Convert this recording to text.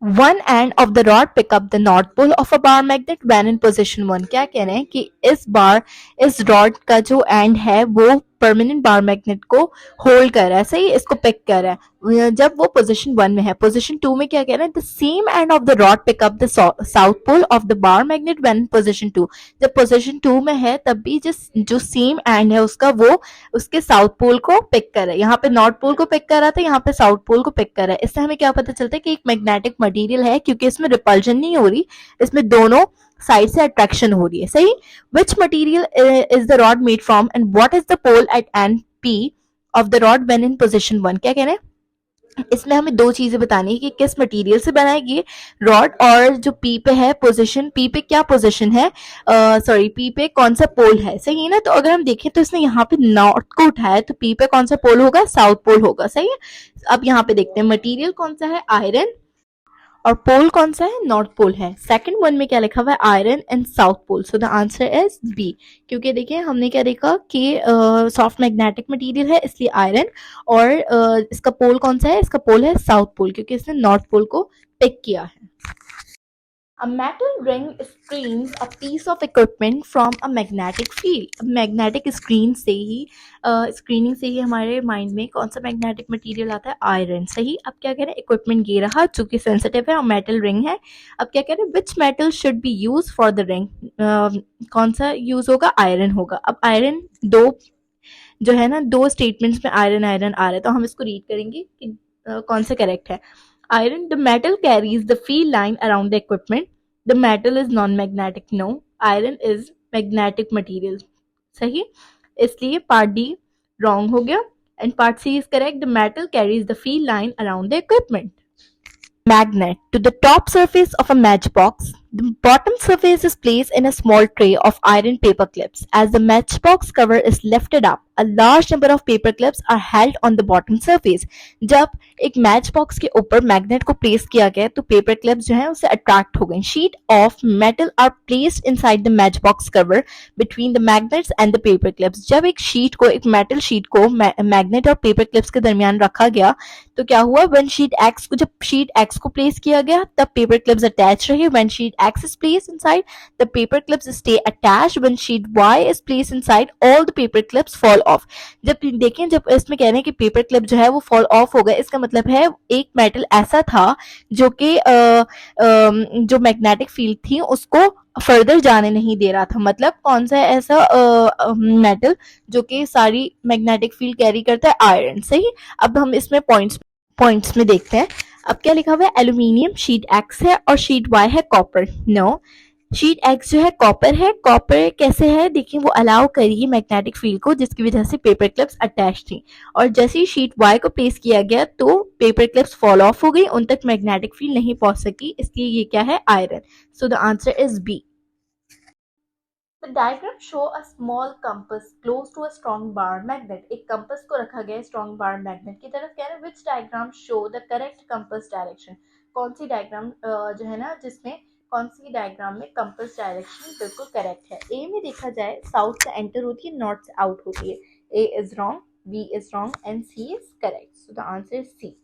One end of the rod pick up the north pole of a bar magnet when in position one. क्या कह रहे हैं कि इस रॉड का जो एंड है वो परमानेंट बार मैग्नेट को होल्ड कर रहा है, सही, इसको पिक कर रहा है जब वो पोजीशन वन में है। पोजीशन टू में क्या कह रहे हैं, the same end of the rod pick up the south pole of the bar magnet when position two. जब पोजीशन टू में है तब भी जिस जो सेम एंड है उसका वो उसके साउथ पोल को पिक कर रहा है। यहाँ पे नॉर्थ पोल को पिक कर रहा था, यहाँ पे साउथ पोल को पिक कर रहा है। इससे हमें क्या पता चलता है कि एक मैग्नेटिक मटेरियल है, क्योंकि इसमें रिपल्जन नहीं हो रही, इसमें दोनों साइड से अट्रैक्शन हो रही है, सही। Which material is the rod made from and what is the pole at end P of the rod when in position one. क्या कह रहे हैं, इसमें हमें दो चीजें बतानी है कि किस मटेरियल से बना है ये रॉड, और जो पी पे है पोजीशन, पी पे क्या पोजीशन है, सॉरी पी पे कौन सा पोल है, सही है ना। तो अगर हम देखें तो इसने यहाँ पे नॉर्थ को उठाया, तो पी पे कौन सा पोल होगा, साउथ पोल होगा, सही है। अब यहाँ पे देखते हैं मटेरियल कौन सा है, आयरन, और पोल कौन सा है, नॉर्थ पोल है। सेकंड वन में क्या लिखा हुआ है, iron and south pole, so the answer is B. क्योंकि देखिए हमने क्या देखा कि सॉफ्ट मैग्नेटिक मटेरियल है इसलिए आयरन, और इसका पोल कौन सा है, इसका पोल है साउथ पोल, क्योंकि इसने नॉर्थ पोल को पिक किया है। A metal ring screens a piece of equipment from a magnetic field. अब मैग्नेटिक स्क्रीन से ही स्क्रीनिंग से ही हमारे माइंड में कौन सा मैग्नेटिक मटेरियल आता है, आयरन, सही। अब क्या कह रहे हैं, इक्विपमेंट ये रहा जो कि सेंसिटिव है और मेटल रिंग है। अब क्या कह रहे हैं, which metal should be use for the ring, कौन सा यूज होगा, आयरन होगा। अब आयरन दो जो है ना, दो स्टेटमेंट्स में आयरन आयरन आ रहा है, तो हम इसको रीड करेंगे कि कौन सा करेक्ट है। Iron, the metal carries the field line around the equipment. The metal is non-magnetic. No, iron is magnetic material. सही, इसलिए पार्ट डी रॉन्ग हो गया and part C is correct. The metal carries the field line around the equipment. Magnet to the top surface of a matchbox. The bottom surface is placed in a small tray of iron paper clips. As the matchbox cover is lifted up, a large number of paper clips are held on the bottom surface. जब एक match box के ऊपर magnet को place किया गया तो paper clips जो है उससे अट्रैक्ट हो गए। Sheet of metal are placed inside the match box cover between the magnets and the paper clips. जब एक शीट को, एक मेटल शीट को मैग्नेट और पेपर क्लिप्स के दरमियान रखा गया तो क्या हुआ, व्हेन शीट एक्स को, जब शीट एक्स को प्लेस किया गया तब पेपर क्लिप्स अटैच रहे। When sheet X is placed inside the paper clips stay attached. When sheet Y is placed inside all the paper clips fall off. जब देखें, जब इसमें कह रहे हैं कि पेपर क्लिप जो है वो फॉल ऑफ हो गए, इसका मतलब है एक मेटल ऐसा था जो कि जो मैग्नेटिक फील्ड थी उसको फर्दर जाने नहीं दे रहा था। मतलब कौन सा ऐसा मेटल जो कि सारी मैग्नेटिक फील्ड कैरी करता है, आयरन, सही। अब हम इसमें पॉइंट्स में देखते हैं। अब क्या लिखा हुआ है, एल्यूमिनियम शीट एक्स है और शीट वाई है कॉपर। नो, शीट एक्स जो है कॉपर है। कॉपर कैसे है, देखिए वो अलाउ करिए मैग्नेटिक फील्ड को, जिसकी वजह से पेपर क्लिप्स अटैच थी, और जैसे ही शीट वाई को प्लेस किया गया तो पेपर क्लिप्स फॉल ऑफ हो गई, उन तक मैग्नेटिक फील्ड नहीं पहुंच सकी, इसलिए ये क्या है, iron. So the answer is B. The diagram show a small compass close to a strong bar magnet. एक कंपस को रखा गया है स्ट्रॉन्ग बार मैग्नेट की तरफ। कह रहे हैं which diagram show the correct compass direction. कौन सी डायग्राम जो है ना, जिसमें कौन सी डायग्राम में कंपस डायरेक्शन बिल्कुल करेक्ट है। ए में देखा जाए साउथ से एंटर होती है, नॉर्थ से आउट होती है। A is wrong, B is wrong and C is correct. So the answer is C.